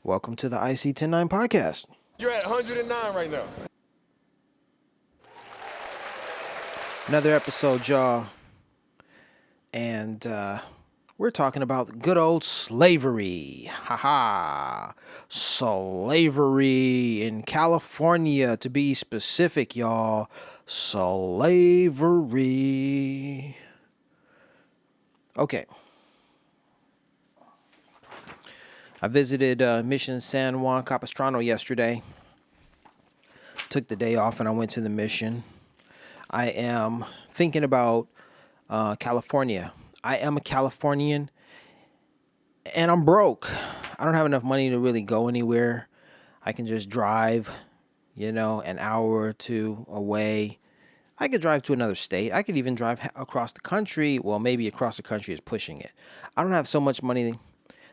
Welcome to the IC109 podcast. You're at 109 right now. Another episode, y'all. And we're talking about good old slavery. Haha. Slavery in California, to be specific, y'all. Slavery. Okay. I visited Mission San Juan Capistrano yesterday. Took the day off and I went to the mission. I am thinking about California. I am a Californian and I'm broke. I don't have enough money to really go anywhere. I can just drive, an hour or two away. I could drive to another state. I could even drive across the country. Well, maybe across the country is pushing it. I don't have so much money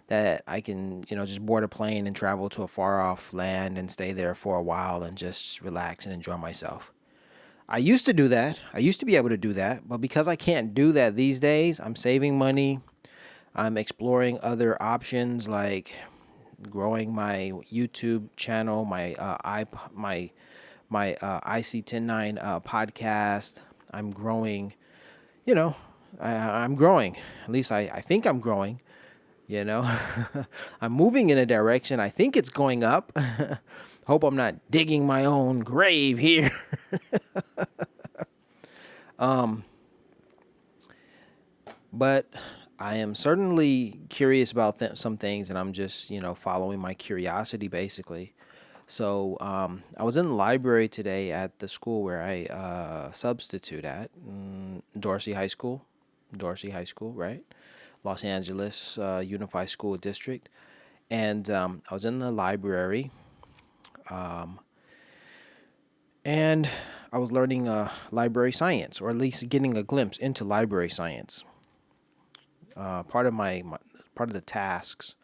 that I can, just board a plane and travel to a far off land and stay there for a while and just relax and enjoy myself. I used to do that. I used to be able to do that. But because I can't do that these days, I'm saving money. I'm exploring other options like growing my YouTube channel, my IC109 podcast. I'm growing, I'm growing. At least I think I'm growing. I'm moving in a direction. I think it's going up. Hope I'm not digging my own grave here. But I am certainly curious about some things, and I'm just, following my curiosity basically. So I was in the library today at the school where I substitute at, Dorsey High School. Dorsey High School, right? Los Angeles Unified School District. And I was in the library, and I was learning library science, or at least getting a glimpse into library science. Part of part of the tasks,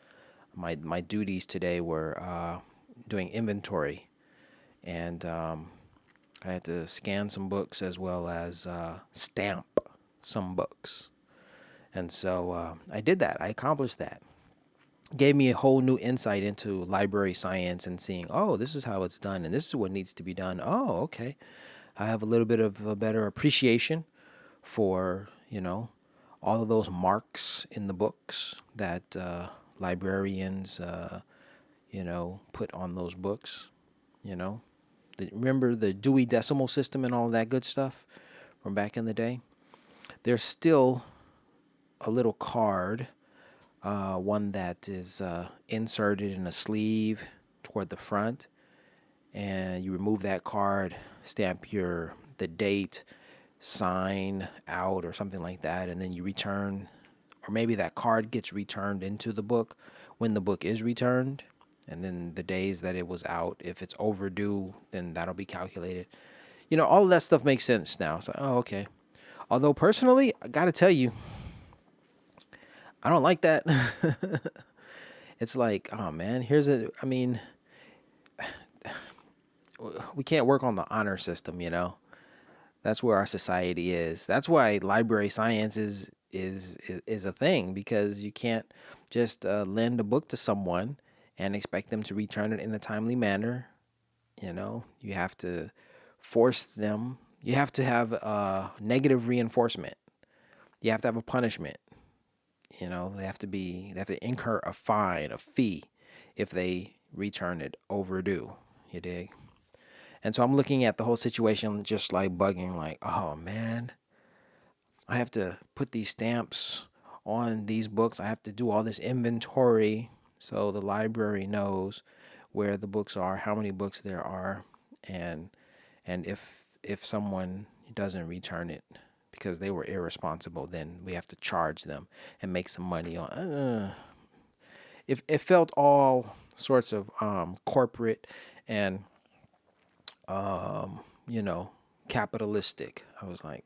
my duties today were doing inventory, and I had to scan some books as well as stamp some books. And so I did that. I accomplished that. Gave me a whole new insight into library science and seeing, oh, this is how it's done and this is what needs to be done. Oh, okay. I have a little bit of a better appreciation for, all of those marks in the books that librarians, put on those books, remember the Dewey Decimal System and all that good stuff from back in the day? There's still a little card, one that is inserted in a sleeve toward the front, and you remove that card, stamp the date, sign out or something like that, and then you return, or maybe that card gets returned into the book when the book is returned, and then the days that it was out, if it's overdue, then that'll be calculated. All of that stuff makes sense now. It's like, oh, okay. Although personally, I gotta tell you, I don't like that. It's like, oh man, we can't work on the honor system, That's where our society is. That's why library science is a thing, because you can't just lend a book to someone and expect them to return it in a timely manner. You have to force them. You have to have negative reinforcement. You have to have a punishment. They have to incur a fine, a fee, if they return it overdue. You dig? And so I'm looking at the whole situation just like bugging, like, oh man, I have to put these stamps on these books. I have to do all this inventory so the library knows where the books are, how many books there are, and if someone doesn't return it because they were irresponsible, then we have to charge them and make some money on. It felt all sorts of corporate and capitalistic. I was like,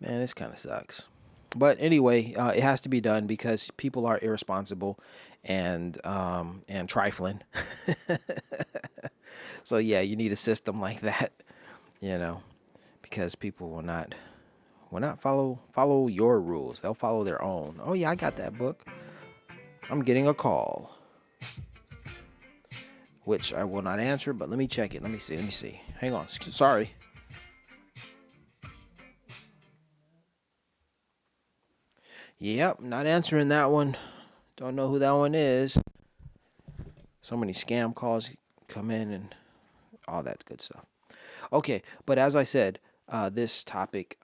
man, this kind of sucks. But anyway, it has to be done because people are irresponsible and trifling. So yeah, you need a system like that, because people will not follow your rules. They'll follow their own. Oh yeah, I got that book. I'm getting a call. which I will not answer, but let me check it. Let me see. Hang on. Sorry. Yep, not answering that one. Don't know who that one is. So many scam calls come in and all that good stuff. Okay, but as I said, the topic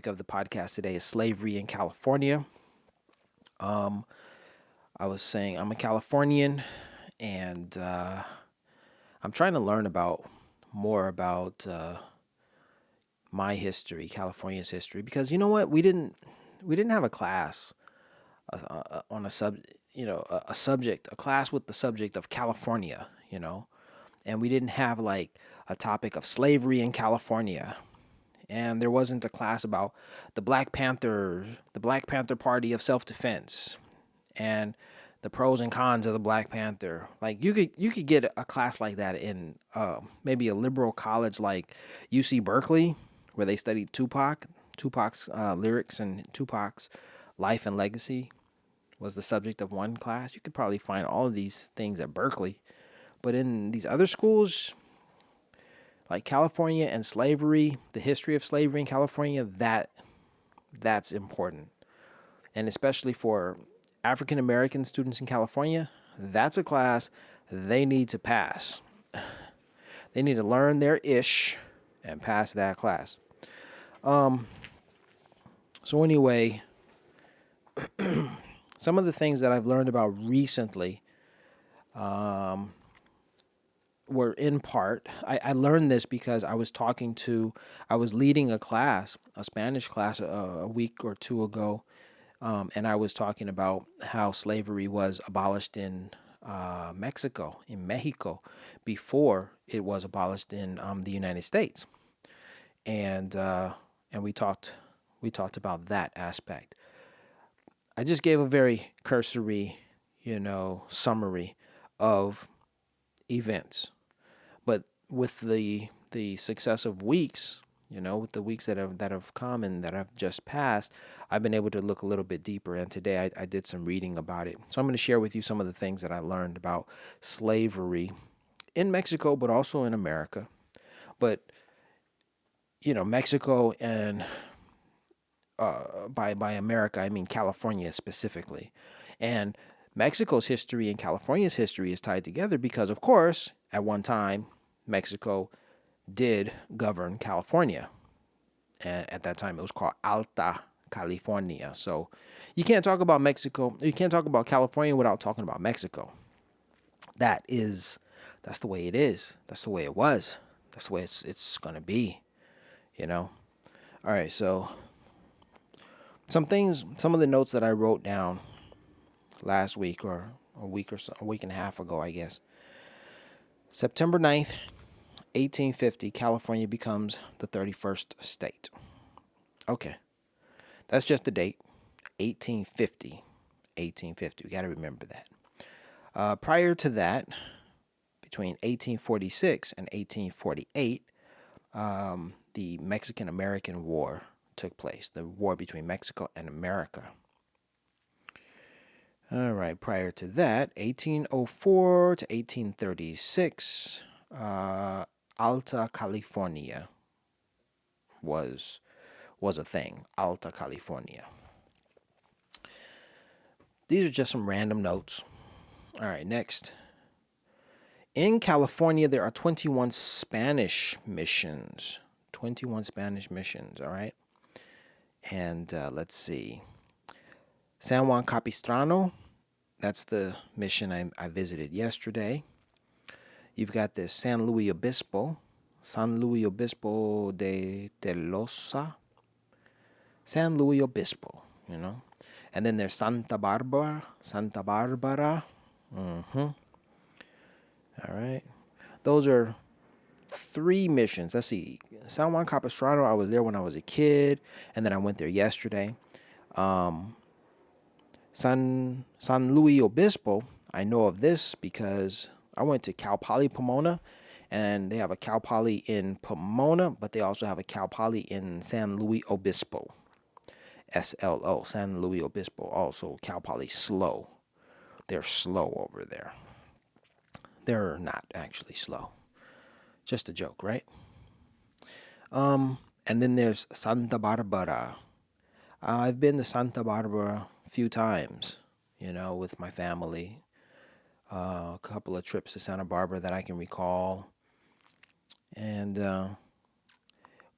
of the podcast today is slavery in California. Um, I was saying I'm a Californian, and I'm trying to learn about more about my history, California's history, because you know what, we didn't have a class on a a subject, a class with the subject of California, and we didn't have like a topic of slavery in California, and there wasn't a class about the Black Panther Party of self defense, and the pros and cons of the Black Panther. Like you could get a class like that in maybe a liberal college like UC Berkeley, where they studied Tupac's lyrics and Tupac's life and legacy was the subject of one class. You could probably find all of these things at Berkeley, but in these other schools like California and slavery, the history of slavery in California, that's important, and especially for African American students in California, that's a class they need to pass. They need to learn their ish and pass that class. So anyway, some of the things that I've learned about recently were in part. I learned this because I was leading a Spanish class a week or two ago, and I was talking about how slavery was abolished in Mexico, before it was abolished in the United States, and we talked about that aspect. I just gave a very cursory, summary of events, but with the successive weeks, with the weeks that have come and that have just passed, I've been able to look a little bit deeper. And today I did some reading about it. So I'm going to share with you some of the things that I learned about slavery in Mexico, but also in America. But Mexico and by America, I mean California specifically, and Mexico's history and California's history is tied together because, of course, at one time, Mexico did govern California. And at that time, it was called Alta California. So you can't talk about Mexico, you can't talk about California without talking about Mexico. That's the way it is. That's the way it was. That's the way it's going to be, you know? All right, so some of the notes that I wrote down last week or a week and a half ago, I guess. September 9th, 1850, California becomes the 31st state. Okay. That's just the date. 1850. 1850. We got to remember that. Prior to that, between 1846 and 1848, the Mexican-American War took place. The war between Mexico and America. All right. Prior to that, 1804 to 1836, Alta California was a thing. Alta California. These are just some random notes. All right, next. In California, there are 21 Spanish missions. 21 Spanish missions, all right? And let's see. San Juan Capistrano, that's the mission I visited yesterday. You've got the San Luis Obispo de Telosa. San Luis Obispo, And then there's Santa Barbara. All right. Those are three missions. Let's see. San Juan Capistrano, I was there when I was a kid, and then I went there yesterday. San Luis Obispo, I know of this because I went to Cal Poly Pomona, and they have a Cal Poly in Pomona, but they also have a Cal Poly in San Luis Obispo. SLO, San Luis Obispo, also Cal Poly slow. They're slow over there. They're not actually slow. Just a joke, right? And then there's Santa Barbara. I've been to Santa Barbara a few times, with my family. A couple of trips to Santa Barbara that I can recall. And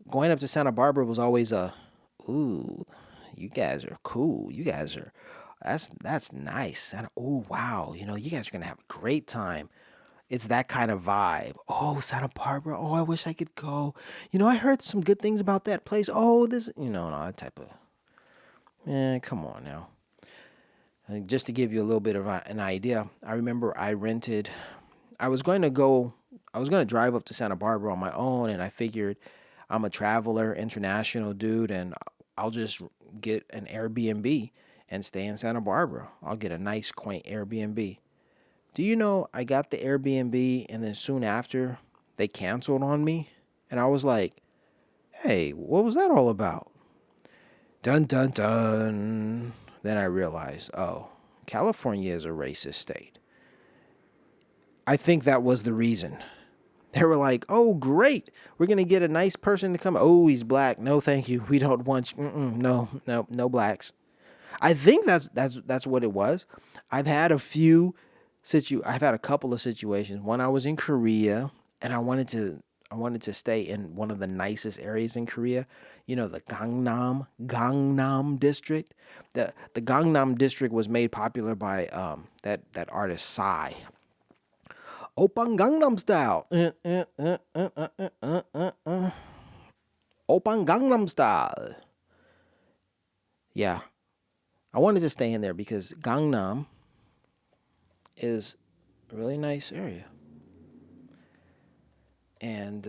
going up to Santa Barbara was always ooh, you guys are cool. That's nice. Oh, wow. You guys are going to have a great time. It's that kind of vibe. Oh, Santa Barbara. Oh, I wish I could go. I heard some good things about that place. Oh, that type of, come on now. Just to give you a little bit of an idea, I remember I was going to drive up to Santa Barbara on my own, and I figured I'm a traveler, international dude, and I'll just get an Airbnb and stay in Santa Barbara. I'll get a nice, quaint Airbnb. Do you know I got the Airbnb and then soon after they canceled on me? And I was like, hey, what was that all about? Dun dun dun. Then I realized, oh, California is a racist state. I think that was the reason. They were like, oh, great. We're going to get a nice person to come. Oh, he's black. No, thank you. We don't want you. No blacks. I think that's what it was. I've had I've had a couple of situations. One, I was in Korea and I wanted to stay in one of the nicest areas in Korea. The Gangnam district. The Gangnam district was made popular by that artist Psy. Oppan Gangnam Style. Oppan Gangnam Style. Yeah. I wanted to stay in there because Gangnam is a really nice area. And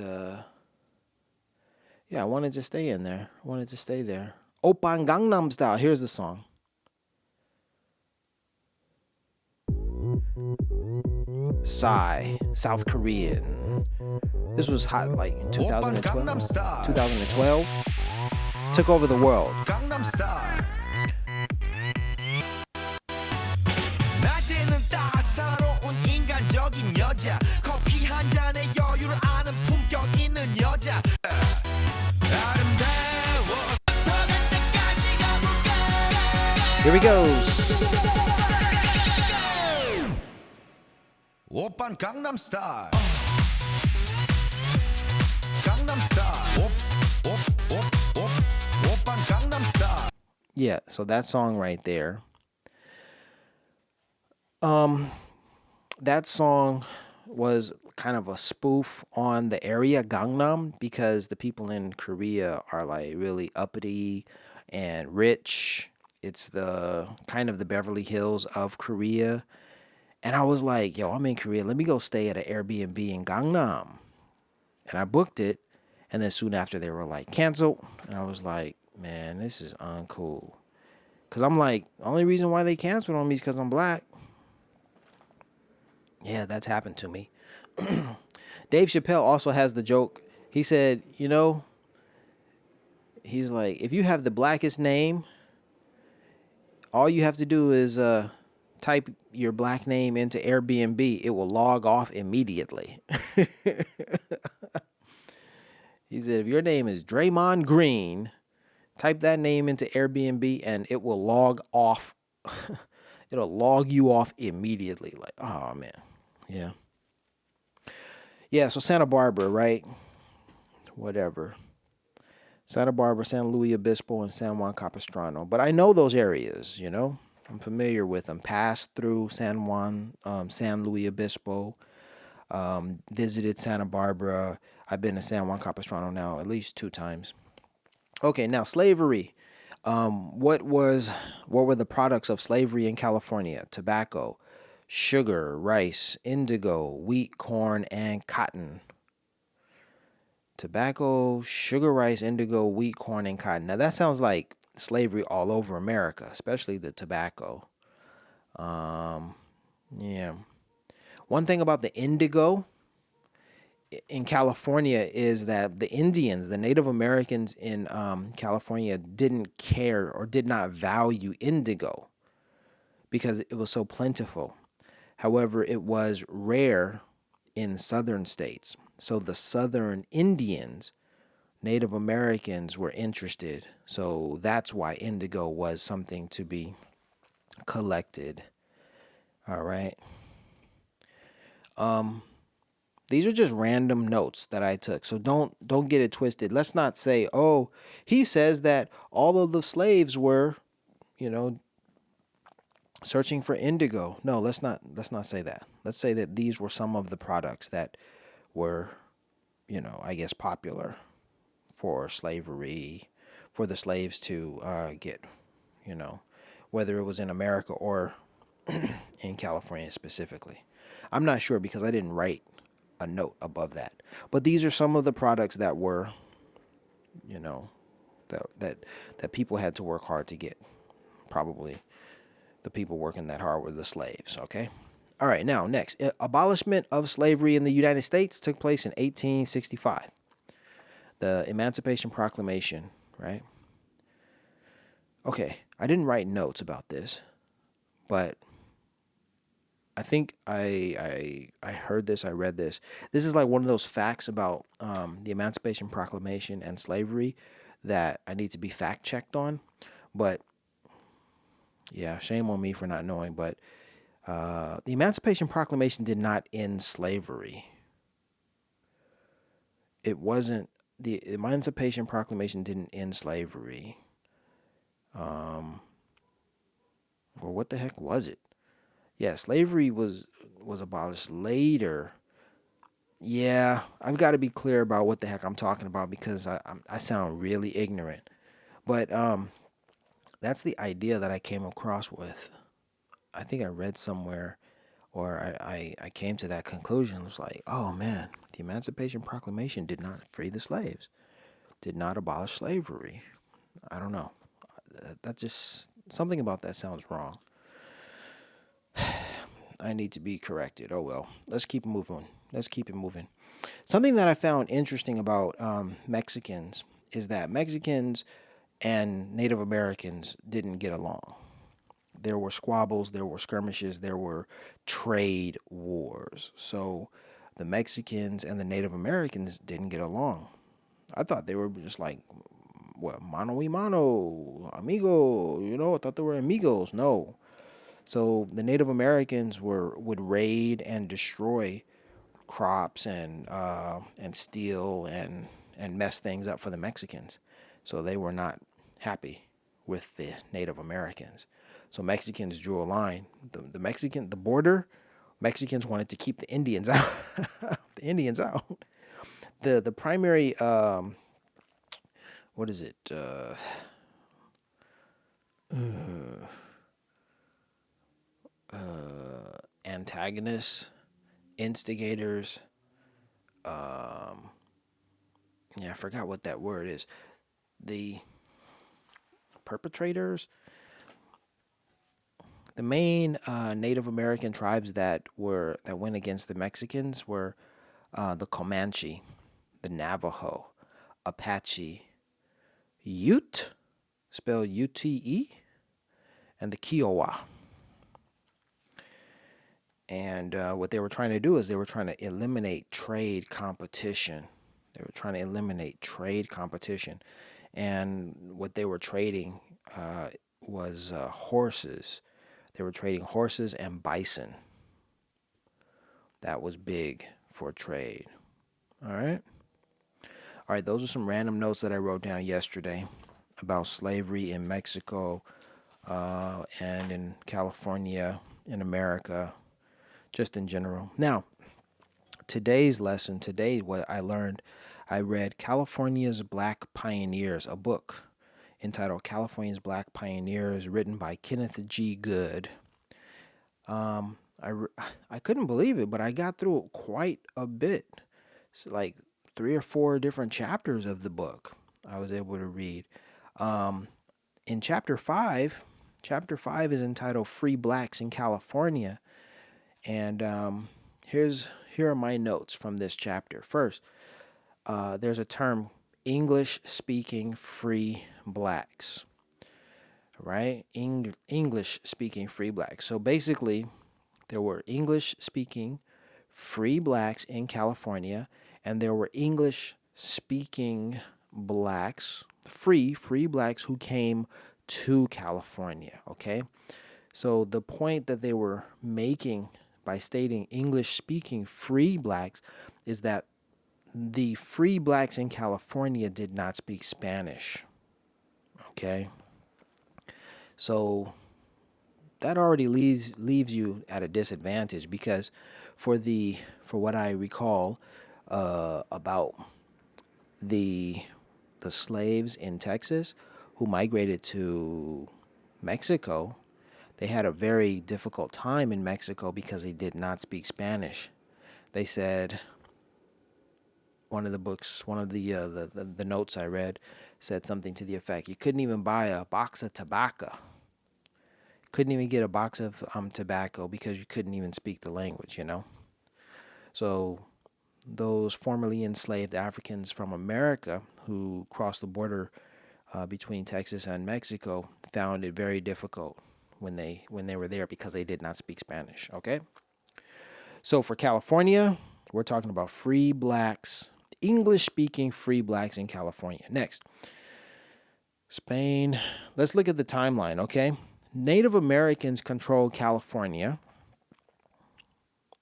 yeah, I wanted to stay in there. I wanted to stay there. Oppan Gangnam Style. Here's the song. Psy, South Korean. This was hot like in 2012. Took over the world. Gangnam Style. 낮에는 따사로운 인간적인 여자 커피 한 잔에 여유를 아는 품격 있는 여자 아름다워 더 갈 때까지 가볼까. Here he goes. 오빤 강남 스타일. 강남 스타일. 오빤 강남 스타일. Yeah, so that song right there. That song was kind of a spoof on the area Gangnam because the people in Korea are like really uppity and rich. It's the kind of the Beverly Hills of Korea. And I was like, yo, I'm in Korea. Let me go stay at an Airbnb in Gangnam. And I booked it. And then soon after they were like canceled. And I was like, man, this is uncool. Because I'm like, the only reason why they canceled on me is because I'm black. Yeah, that's happened to me. Dave Chappelle also has the joke. He said, he's like, if you have the blackest name, all you have to do is type your black name into Airbnb. It will log off immediately. He said, if your name is Draymond Green, type that name into Airbnb and it will log off. It'll log you off immediately. Like, oh, man. Yeah. Yeah, so Santa Barbara, right? Whatever. Santa Barbara, San Luis Obispo, and San Juan Capistrano. But I know those areas, I'm familiar with them. Passed through San Juan, San Luis Obispo. Visited Santa Barbara. I've been to San Juan Capistrano now at least 2 times. Okay, now slavery. What were the products of slavery in California? Tobacco, sugar, rice, indigo, wheat, corn, and cotton. Tobacco, sugar, rice, indigo, wheat, corn, and cotton. Now that sounds like slavery all over America, especially the tobacco. Yeah. One thing about the indigo in California is that the Indians, the Native Americans in California, didn't care or did not value indigo because it was so plentiful. However, it was rare in southern states. So the southern Indians, Native Americans, were interested. So that's why indigo was something to be collected. All right. Um, these are just random notes that I took. So don't get it twisted. Let's not say, "Oh, he says that all of the slaves were, you know, searching for indigo." No, let's not say that. Let's say that these were some of the products that were, I guess popular for slavery, for the slaves to get, you know, whether it was in America or in California specifically. I'm not sure because I didn't write a note above that. But these are some of the products that were, you know, that people had to work hard to get. Probably the people working that hard were the slaves, okay? All right, now next. Abolishment of slavery in the United States took place in 1865. The Emancipation Proclamation, right? Okay, I didn't write notes about this, but I think I heard this, I read this. This is like one of those facts about the Emancipation Proclamation and slavery that I need to be fact checked on. But yeah, shame on me for not knowing. But the Emancipation Proclamation did not end slavery. It wasn't the Emancipation Proclamation didn't end slavery. Um, well, what the heck was it? Yeah, slavery was abolished later. Yeah, I've got to be clear about what the heck I'm talking about because I sound really ignorant. But that's the idea that I came across with. I think I read somewhere or I came to that conclusion. It was like, oh man, the Emancipation Proclamation did not free the slaves, did not abolish slavery. I don't know. That just, something about that sounds wrong. I need to be corrected. Oh well, let's keep moving. Let's keep it moving. Something that I found interesting about Mexicans is that Mexicans and Native Americans didn't get along. There were squabbles, there were skirmishes, there were trade wars. So the Mexicans and the Native Americans didn't get along. I thought they were just like, what, mano y mano, amigo, I thought they were amigos. No. So the Native Americans would raid and destroy crops and steal and mess things up for the Mexicans. So they were not happy with the Native Americans. So Mexicans drew a line. The border, Mexicans wanted to keep the Indians out. The Indians out. The primary what is it? Antagonists, instigators. Um, yeah, I forgot what that word is. The perpetrators. The main Native American tribes that went against the Mexicans were the Comanche, the Navajo, Apache, Ute, spelled Ute, and the Kiowa. And what they were trying to do is they were trying to eliminate trade competition. They were trying to eliminate trade competition. And what they were trading was horses. They were trading horses and bison. That was big for trade. All right. All right. Those are some random notes that I wrote down yesterday about slavery in Mexico and in California, in America, just in general. Now, today's lesson, today, what I learned, I read California's Black Pioneers, a book entitled California's Black Pioneers, written by Kenneth G. Good. Um, I couldn't believe it, but I got through quite a bit. It's like 3 or 4 different chapters of the book I was able to read. Um, in chapter 5 is entitled Free Blacks in California. And here are my notes from this chapter. First, there's a term, English speaking free blacks, right? English speaking free blacks. So basically, There were English-speaking free blacks in California, and there were English-speaking blacks, free blacks who came to California, okay? So the point that they were making by stating English-speaking free blacks is that the free blacks in California did not speak Spanish, okay? So that already leaves you at a disadvantage because for what I recall about the slaves in Texas who migrated to Mexico, they had a very difficult time in Mexico because they did not speak Spanish. They said one of the books, one of the notes I read said something to the effect you couldn't even buy a box of tobacco. Couldn't even get a box of tobacco because you couldn't even speak the language, you know? So those formerly enslaved Africans from America who crossed the border between Texas and Mexico found it very difficult when they were there because they did not speak Spanish, okay? So for California, we're talking about free blacks, English-speaking free blacks in California. Next, Spain. Let's look at the timeline, okay? Native Americans controlled California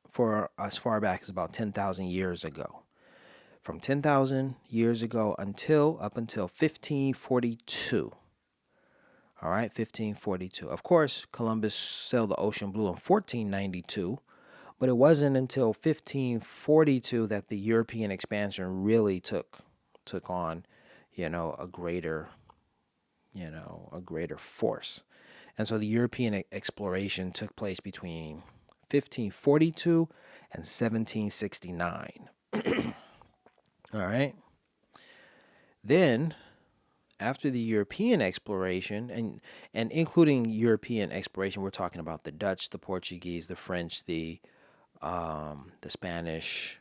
for as far back as about 10,000 years ago. From 10,000 years ago up until 1542. All right, 1542. Of course, Columbus sailed the ocean blue in 1492, but it wasn't until 1542 that the European expansion really took on, a greater force. And so the European exploration took place between 1542 and 1769. All right. Then, after the European exploration, and including European exploration, we're talking about the Dutch, the Portuguese, the French, the Spanish,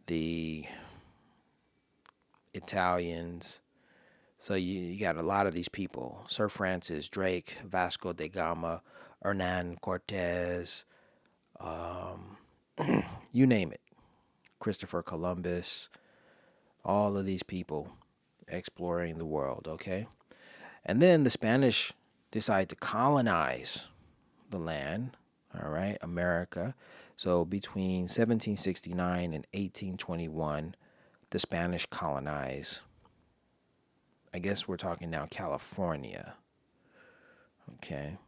the Italians. So you got a lot of these people: Sir Francis Drake, Vasco da Gama, Hernan Cortez, you name it, Christopher Columbus, all of these people exploring the world, okay? And then the Spanish decide to colonize the land, all right, America. So between 1769 and 1821, the Spanish colonize, I guess we're talking now California, okay?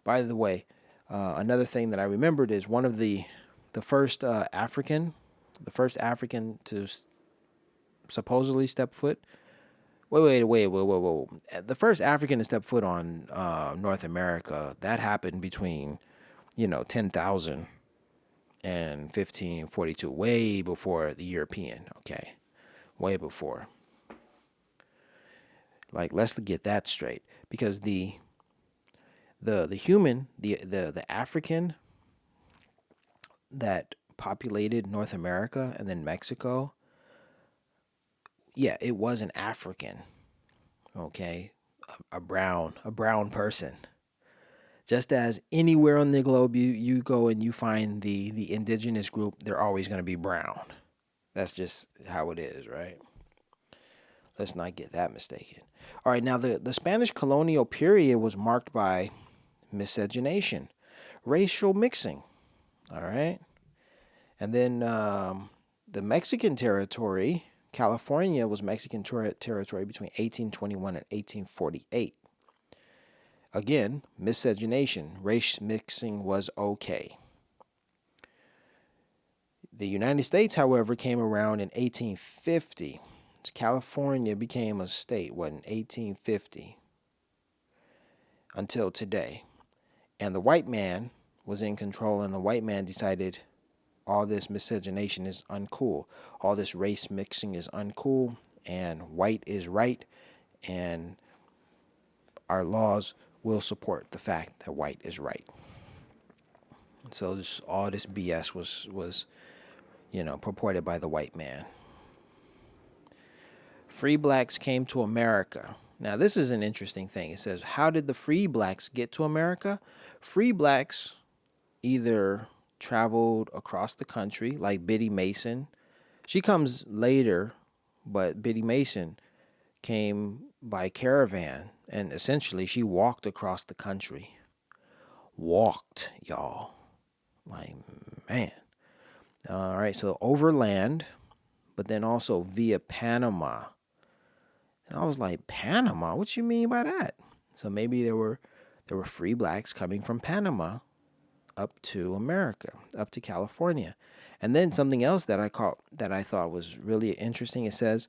By the way, another thing that I remembered is one of the first African to supposedly step foot. Wait. The first African to step foot on North America, that happened between, 10,000 and 1542, way before the European, okay? Way before. Like, let's get that straight. Because the human, the African that populated North America and then Mexico, yeah, it was an African, okay? A brown person. Just as anywhere on the globe you go and you find the indigenous group, they're always going to be brown. That's just how it is, right? Let's not get that mistaken. All right, now the Spanish colonial period was marked by miscegenation, racial mixing, all right? And then the Mexican territory, California was Mexican territory between 1821 and 1848. Again, miscegenation, race mixing was okay. The United States, however, came around in 1850. California became a state, in 1850 until today. And the white man was in control, and the white man decided all this miscegenation is uncool. All this race mixing is uncool, and white is right, and our laws will support the fact that white is right. So all this BS was purported by the white man. Free blacks came to America. Now, this is an interesting thing. It says, how did the free blacks get to America? Free blacks either traveled across the country, like Biddy Mason. She comes later, but Biddy Mason came by caravan, and essentially she walked across the country. Walked, y'all. Like, man. All right, so overland, but then also via Panama. And I was like, Panama? What you mean by that? So maybe there were free blacks coming from Panama up to America, up to California. And then something else that I thought was really interesting. It says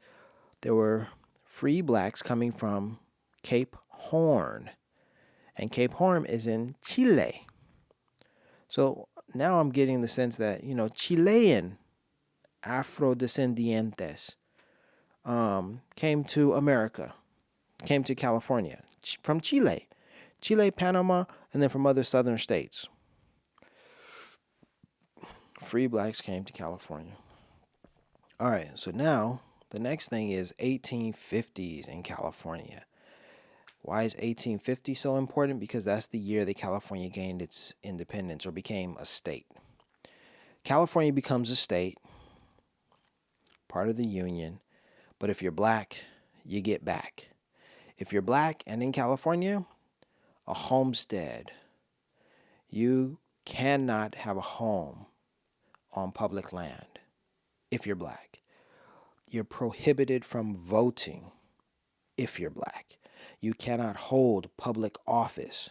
there were free blacks coming from Cape Horn. And Cape Horn is in Chile. So now I'm getting the sense that, Chilean Afrodescendientes came to America, came to California from Chile, Panama, and then from other southern states. Free blacks came to California. All right, so now the next thing is 1850s in California. Why is 1850 so important? Because that's the year that California gained its independence or became a state. California becomes a state, part of the Union, but if you're black, you get back. If you're black and in California, a homestead. You cannot have a home on public land if you're black. You're prohibited from voting if you're black. You cannot hold public office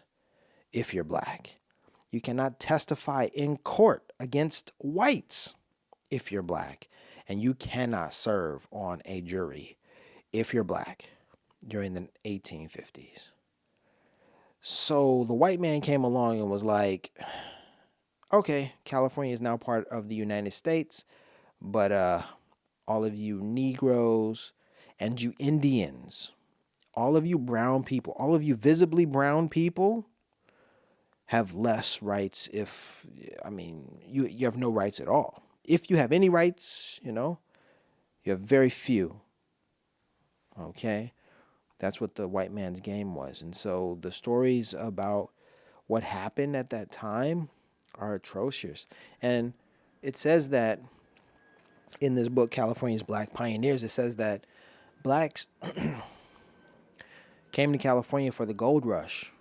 if you're black. You cannot testify in court against whites if you're black. And you cannot serve on a jury if you're black during the 1850s. So the white man came along and was like, okay, California is now part of the United States, but all of you Negroes and you Indians, all of you brown people, all of you visibly brown people have less rights you have no rights at all. If you have any rights, you have very few. Okay? That's what the white man's game was. And so the stories about what happened at that time are atrocious. And it says that in this book, California's Black Pioneers, it says that blacks came to California for the gold rush.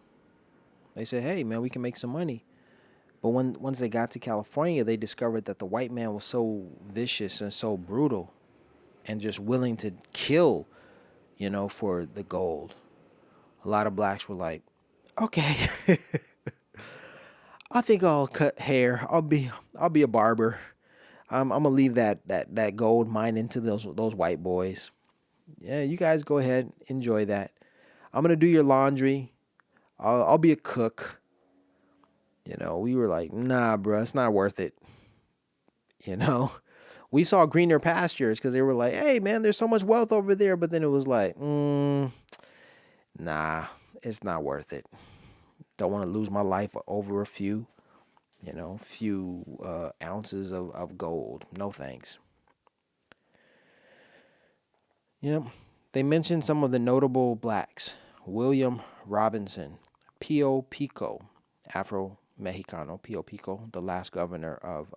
They said, hey, man, we can make some money. But once they got to California, they discovered that the white man was so vicious and so brutal and just willing to kill, for the gold. A lot of blacks were like, okay, I think I'll cut hair. I'll be a barber. I'm gonna leave that gold mining to those white boys. Yeah, you guys go ahead, enjoy that. I'm gonna do your laundry. I'll be a cook. We were like, nah, bro, it's not worth it. We saw greener pastures because they were like, hey, man, there's so much wealth over there. But then it was like, nah, it's not worth it. Don't want to lose my life over a few ounces of gold. No thanks. Yep. They mentioned some of the notable blacks. William Robinson, Pio Pico, Afro-Mexicano, Pio Pico, the last governor of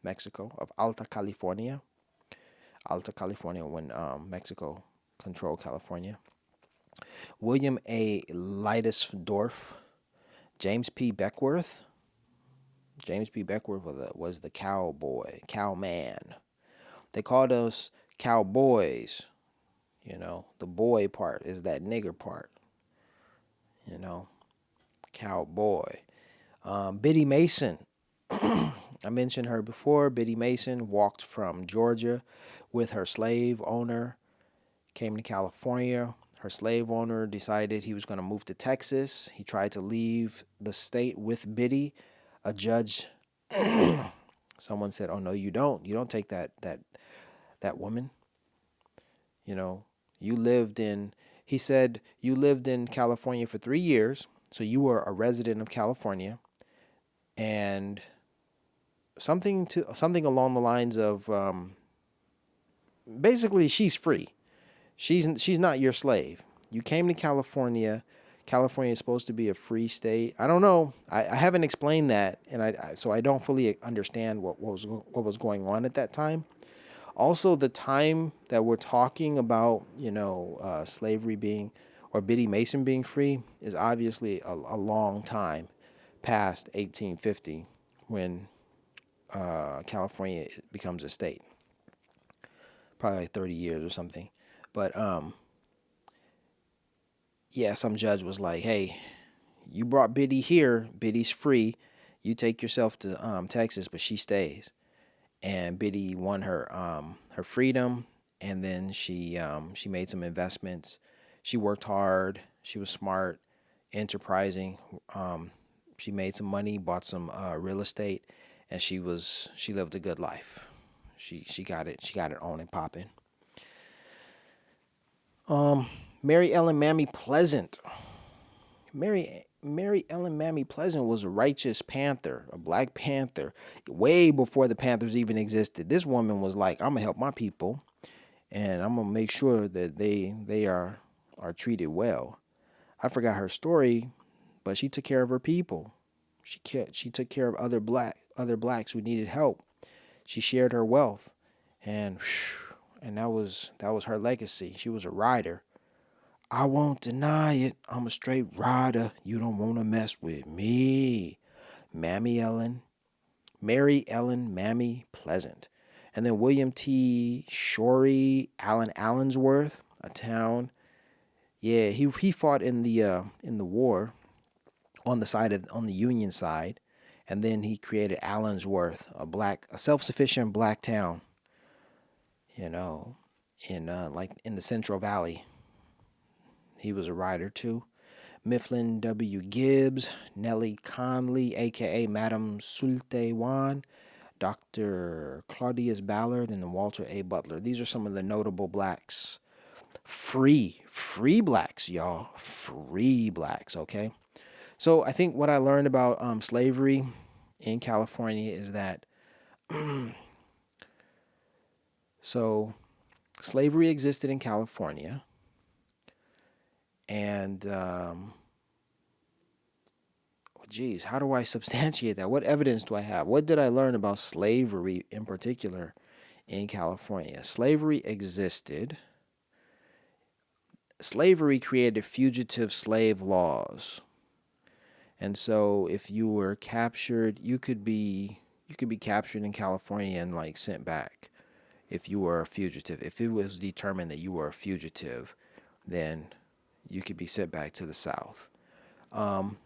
Mexico, of Alta California. Alta California when Mexico controlled California. William A. Leidesdorf, James P. Beckwourth. James P. Beckwourth was the cowman. They called us cowboys. The boy part is that nigger part. Cowboy. Biddy Mason. I mentioned her before. Biddy Mason walked from Georgia with her slave owner, came to California. Her slave owner decided he was going to move to Texas. He tried to leave the state with Biddy. A judge, someone said, "Oh no, you don't. You don't take that woman. You lived in." He said, "You lived in California for 3 years, so you were a resident of California." And something along the lines of, basically, she's free. She's not your slave. You came to California. California is supposed to be a free state. I don't know. I haven't explained that, and so I don't fully understand what was going on at that time. Also, the time that we're talking about, slavery being or Biddy Mason being free is obviously a long time past 1850 when California becomes a state. Probably like 30 years or something. But yeah, some judge was like, "Hey, you brought Biddy here. Biddy's free. You take yourself to Texas, but she stays." And Biddy won her freedom, and then she made some investments. She worked hard. She was smart, enterprising. She made some money, bought some real estate, and she lived a good life. She got it. She got it on and popping. Um, Mary Ellen Mammy Pleasant. Mary Ellen Mammy Pleasant was a righteous panther, a black panther, way before the Panthers even existed. This woman was like, "I'm gonna help my people, and I'm gonna make sure that they are treated well." I forgot her story, but she took care of her people. She took care of other blacks who needed help. She shared her wealth, and and that was her legacy. She was a rider. I won't deny it. I'm a straight rider. You don't want to mess with me. Mammy Ellen, Mary Ellen Mammy Pleasant. And then William T. Shorey, Allen Allensworth, a town. Yeah, he fought in the war on the Union side, and then he created Allensworth, a self-sufficient black town, you know, in like in the Central Valley. He was a rider too. Mifflin W. Gibbs, Nellie Conley, aka Madame Sultaywan, Dr. Claudius Ballard, and then Walter A. Butler. These are some of the notable blacks. Free blacks, y'all. Free blacks, okay? So I think what I learned about slavery in California is that so slavery existed in California, and geez, how do I substantiate that? What evidence do I have? What did I learn about slavery in particular in California? Slavery existed. Slavery created fugitive slave laws. And so if you were captured, you could be captured in California and like sent back if you were a fugitive. If it was determined that you were a fugitive, then you could be sent back to the South. Um,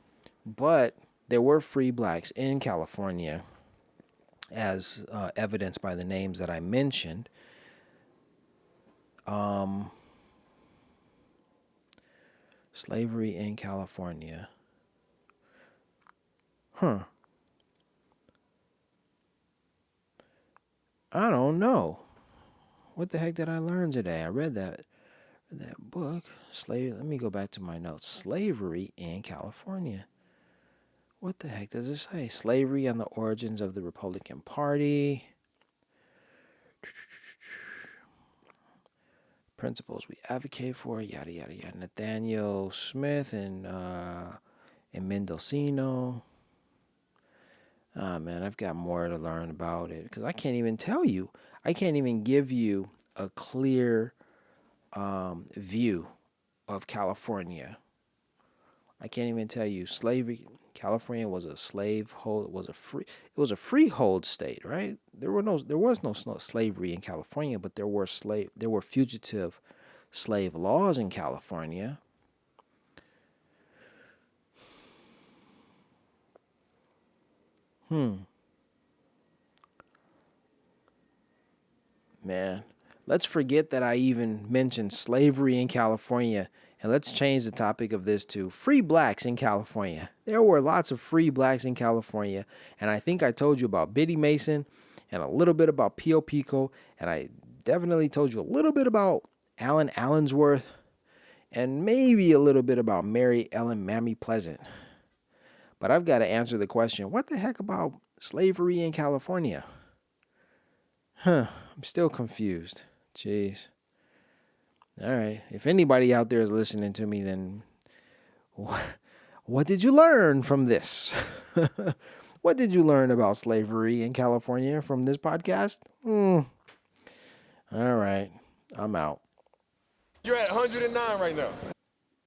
but there were free blacks in California, as evidenced by the names that I mentioned. Um, Slavery in California. Huh. I don't know. What the heck did I learn today? I read that book. Let me go back to my notes. Slavery in California. What the heck does it say? Slavery and the origins of the Republican Party. Principles we advocate for, yada yada yada. Nathaniel Smith and Mendocino. Ah man, I've got more to learn about it because I can't even tell you. I can't even give you a clear view of California. I can't even tell you slavery. California was a slavehold. It was a freehold state, right? There was no slavery in California, but there were fugitive slave laws in California. Hmm, man. Let's forget that I even mentioned slavery in California, and let's change the topic of this to free blacks in California. There were lots of free blacks in California, and I think I told you about Biddy Mason and a little bit about Pio Pico, and I definitely told you a little bit about Allen Allensworth, and maybe a little bit about Mary Ellen Mammy Pleasant. But I've got to answer the question, what the heck about slavery in California? Huh, I'm still confused. Jeez. All right. If anybody out there is listening to me, then What did you learn from this? What did you learn about slavery in California from this podcast? All right, I'm out. You're at 109 right now.